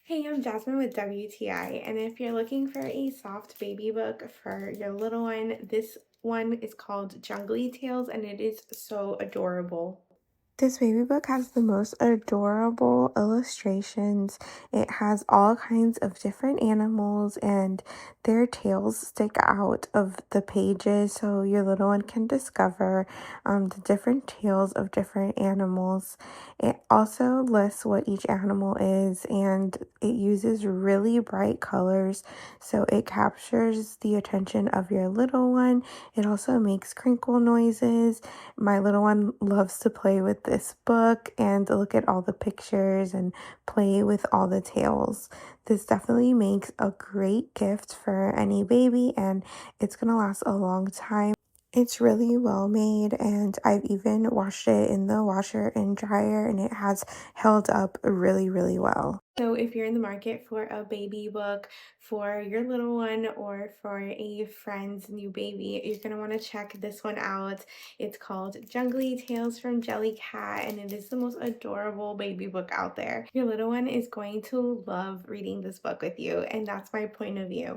Hey, I'm Jasmine with WTI, and if you're looking for a soft baby book for your little one, this one is called Jungly Tales, and it is so adorable. This baby book has the most adorable illustrations. It has all kinds of different animals, and their tails stick out of the pages so your little one can discover the different tails of different animals. It also lists what each animal is, and it uses really bright colors so it captures the attention of your little one. It also makes crinkle noises. My little one loves to play with this book and look at all the pictures and play with all the tales. This definitely makes a great gift for any baby, and it's going to last a long time. It's really well made, and I've even washed it in the washer and dryer, and it has held up really, really well. So if you're in the market for a baby book for your little one or for a friend's new baby, you're going to want to check this one out. It's called Jungly Tales from Jellycat, and it is the most adorable baby book out there. Your little one is going to love reading this book with you, and that's my point of view.